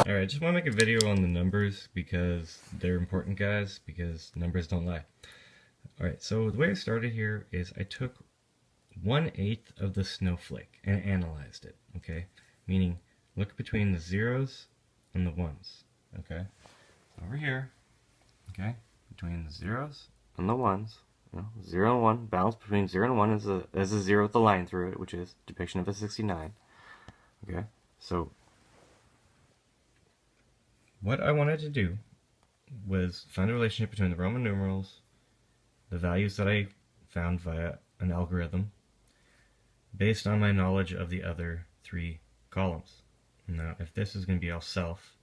Alright, I just want to make a video on the numbers because they're important, guys, because numbers don't lie. Alright, so the way I started here is I took 1/8 of the snowflake and analyzed it, okay? Meaning, look between the zeros and the ones, okay? Over here, okay, between the zeros and the ones, you know, 0 and 1, balance between 0 and 1 is a 0 with a line through it, which is depiction of a 69, okay? So, what I wanted to do was find a relationship between the Roman numerals, the values that I found via an algorithm, based on my knowledge of the other 3 columns. Now, if this is going to be all self,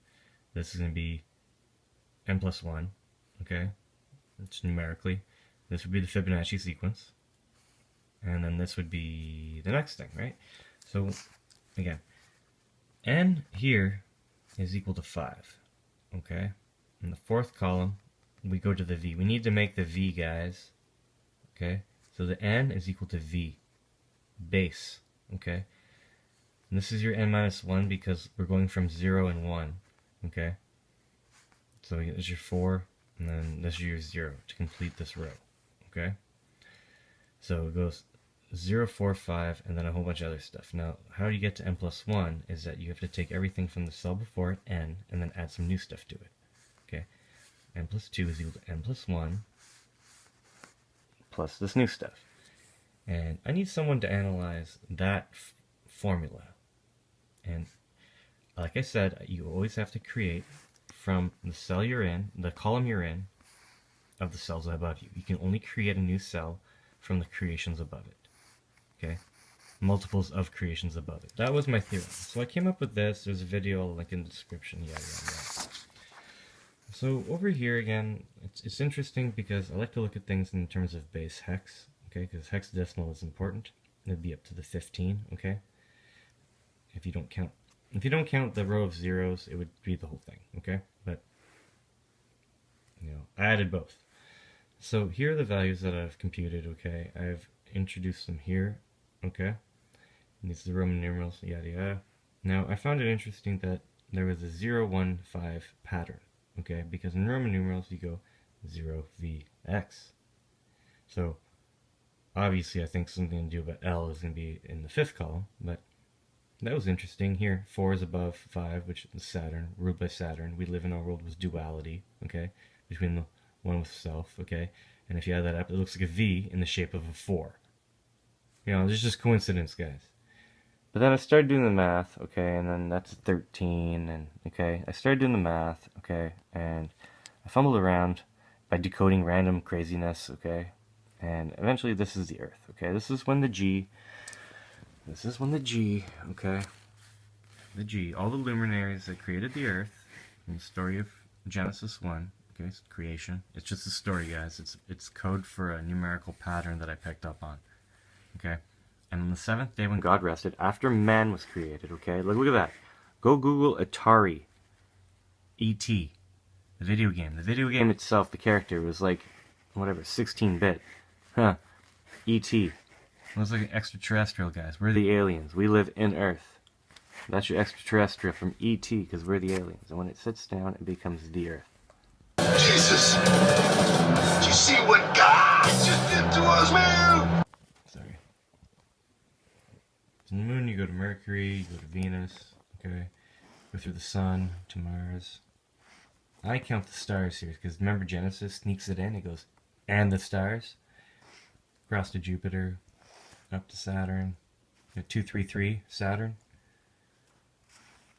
this is going to be n plus 1, okay? It's numerically. This would be the Fibonacci sequence. And then this would be the next thing, right? So, again, n here is equal to 5, okay? In the 4th column, we go to the v. We need to make the v, guys, okay? So the n is equal to v, base, okay? And this is your n minus 1 because we're going from 0 and 1, okay? So this is your 4, and then this is your 0 to complete this row, okay? So it goes 0, 4, 5, and then a whole bunch of other stuff. Now, how you get to n plus 1 is that you have to take everything from the cell before it, n, and then add some new stuff to it, okay? N plus 2 is equal to n plus 1 plus this new stuff. And I need someone to analyze that formula. And like I said, you always have to create from the cell you're in, the column you're in, of the cells above you. You can only create a new cell from the creations above it. Okay? Multiples of creations above it. That was my theorem. So I came up with this. There's a video, I'll link in the description. Yeah. So over here again, it's interesting because I like to look at things in terms of base hex. Okay, because hexadecimal is important. It'd be up to the 15, okay? If you don't count the row of zeros, it would be the whole thing, okay? But you know, I added both. So here are the values that I've computed, okay? I've introduced them here, okay? And these are the Roman numerals, yada yada. Now, I found it interesting that there was a 0, 1, 5 pattern, okay? Because in Roman numerals, you go 0, V, X. So, obviously, I think something to do about L is going to be in the 5th column, but that was interesting. Here, 4 is above 5, which is Saturn, ruled by Saturn. We live in a world with duality, okay, between the one with self, okay, and if you add that up, it looks like a V in the shape of a 4. You know, it's just coincidence, guys. But then I started doing the math, okay, and then that's 13, and, okay, I started doing the math, okay, and I fumbled around by decoding random craziness, okay, and eventually this is the Earth, okay, this is when the G, okay, the G, all the luminaries that created the Earth, in the story of Genesis 1, okay, it's creation, it's just a story, guys, it's code for a numerical pattern that I picked up on, okay, and on the 7th day when God rested, after man was created, okay, look at that, go Google Atari, E.T., the video game itself, the character was like, whatever, 16-bit, huh, E.T., it was like an extraterrestrial, guys. We're the aliens. We live in Earth. That's your extraterrestrial from E.T., because we're the aliens. And when it sits down, it becomes the Earth. Jesus! Do you see what God just did to us, man? Sorry. From the moon, you go to Mercury, you go to Venus, okay? Go through the sun to Mars. I count the stars here, because remember Genesis sneaks it in. It goes, and the stars. Across to Jupiter. Up to Saturn, 233 Saturn.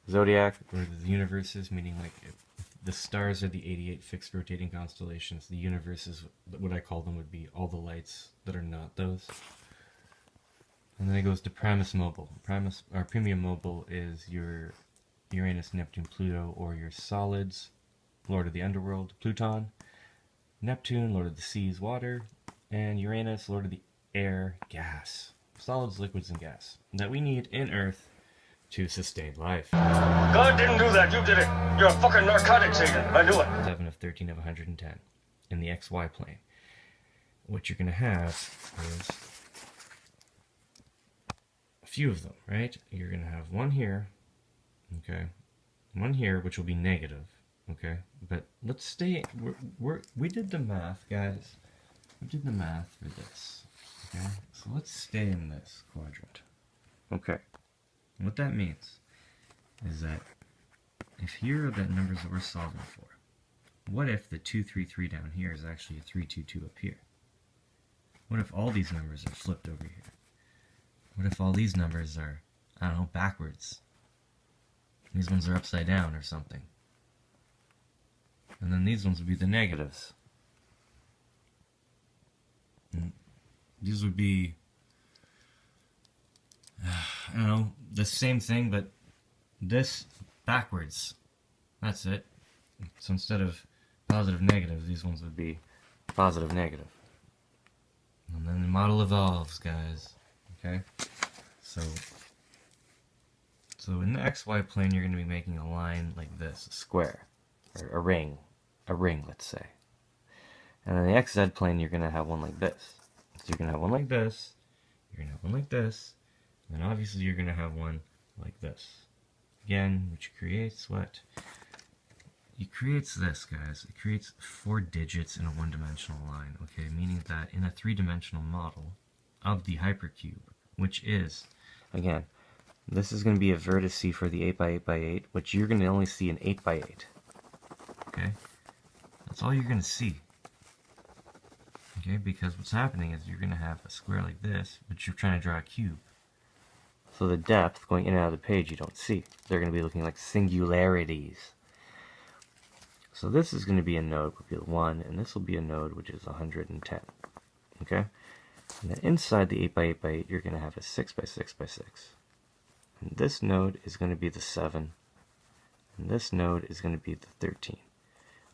Zodiac, or the universes, meaning like if the stars are the 88 fixed rotating constellations. The universes, what I call them, would be all the lights that are not those. And then it goes to Primus Mobile. Premium Mobile is your Uranus, Neptune, Pluto, or your solids. Lord of the Underworld, Pluton. Neptune, Lord of the Seas, Water. And Uranus, Lord of the air, gas, solids, liquids, and gas that we need in Earth to sustain life. God didn't do that, you did it. You're a fucking narcotics agent. I knew it. 7 of 13 of 110 in the XY plane. What you're going to have is few of them, right? You're going to have one here, okay? One here, which will be negative, okay? But let's stay, we did the math, guys. We did the math for this, okay? So let's stay in this quadrant. Okay. What that means is that if here are the numbers that we're solving for, what if the 233 down here is actually a 322 up here? What if all these numbers are flipped over here? What if all these numbers are, I don't know, backwards? These ones are upside down or something. And then these ones would be the negatives. And these would be, I don't know, the same thing, but this backwards. That's it. So instead of positive negative, these ones would be positive negative. And then the model evolves, guys. Okay? So in the XY plane, you're going to be making a line like this, a square, or a ring, let's say. And in the XZ plane, you're going to have one like this. So you're going to have one like this, you're going to have one like this, and then obviously you're going to have one like this. Again, which creates what? It creates this, guys. It creates 4 digits in a one-dimensional line, okay? Meaning that in a 3-dimensional model of the hypercube, which is, again, this is going to be a vertice for the 8x8x8, which you're going to only see in 8x8. Okay? That's all you're going to see. Okay? Because what's happening is you're going to have a square like this, but you're trying to draw a cube. So the depth going in and out of the page you don't see. They're going to be looking like singularities. So this is going to be a node, would be 1, and this will be a node which is 110. Okay? And then inside the 8x8x8, you're going to have a 6x6x6. And this node is going to be the 7. And this node is going to be the 13.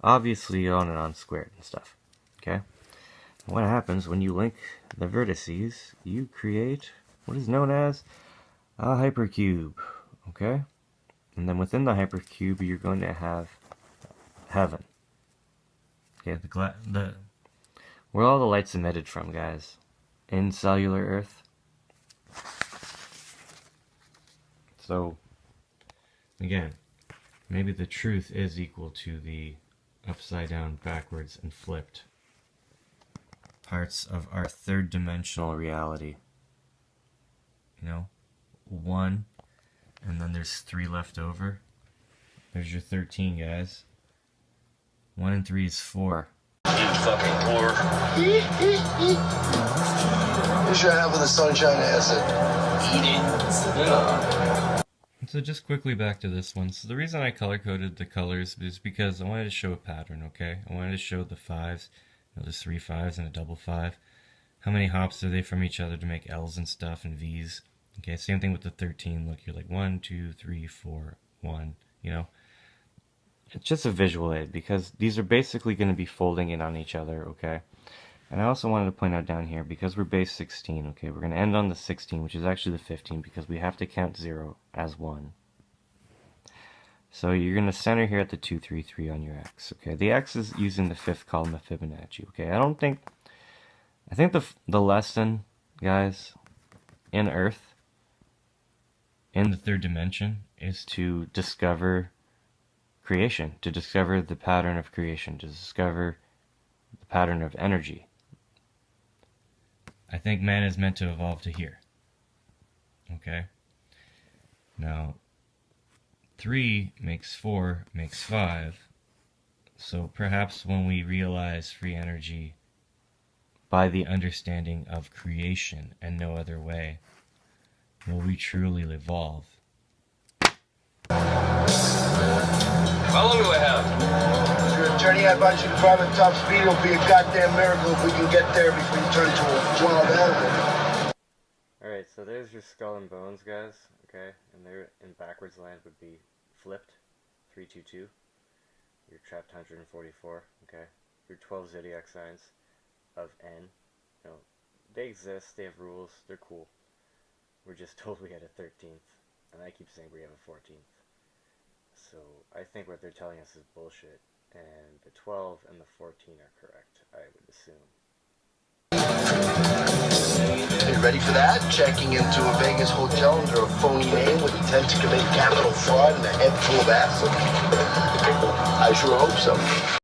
Obviously on and on squared and stuff. Okay? And what happens when you link the vertices, you create what is known as a hypercube. Okay? And then within the hypercube, you're going to have heaven. Okay, where all the light's emitted from, guys. In cellular Earth. So, again, maybe the truth is equal to the upside down, backwards, and flipped parts of our 3rd-dimensional reality. You know, 1, and then there's 3 left over. There's your 13, guys. 1 and 3 is 4. You fucking whore. Here's your half of the sunshine acid. Eat it. So just quickly back to this one. So the reason I color-coded the colors is because I wanted to show a pattern, okay? I wanted to show the 5s. You know, there's 3 5s and a double 5. How many hops are they from each other to make L's and stuff and V's? Okay, same thing with the 13. Look, you're like 1, 2, 3, 4, 1, you know? It's just a visual aid because these are basically going to be folding in on each other, okay? And I also wanted to point out down here, because we're base 16, okay, we're going to end on the 16, which is actually the 15, because we have to count 0 as 1. So you're going to center here at the 2, 3, 3 on your X, okay? The X is using the 5th column of Fibonacci, okay? I think the lesson, guys, in Earth, in the 3rd dimension, is to discover creation, to discover the pattern of creation, to discover the pattern of energy. I think man is meant to evolve to here. Okay? Now, 3 makes 4 makes 5. So perhaps when we realize free energy by the understanding of creation and no other way, will we truly evolve. How long do I have? Mr. Attorney, I advise you to drive at top speed. It'll be a goddamn miracle if we can get there before you turn into a wild animal. Alright, so there's your skull and bones, guys. Okay, and they're in backwards land would be flipped, 322. Your trapped 144, okay? Your 12 zodiac signs of N. You know, they exist, they have rules, they're cool. We're just totally at a 13th, and I keep saying we have a 14th. So I think what they're telling us is bullshit, and the 12 and the 14 are correct, I would assume. you ready for that? Checking into a Vegas hotel under a phony name with intent to commit capital fraud and a head full of acid? I sure hope so.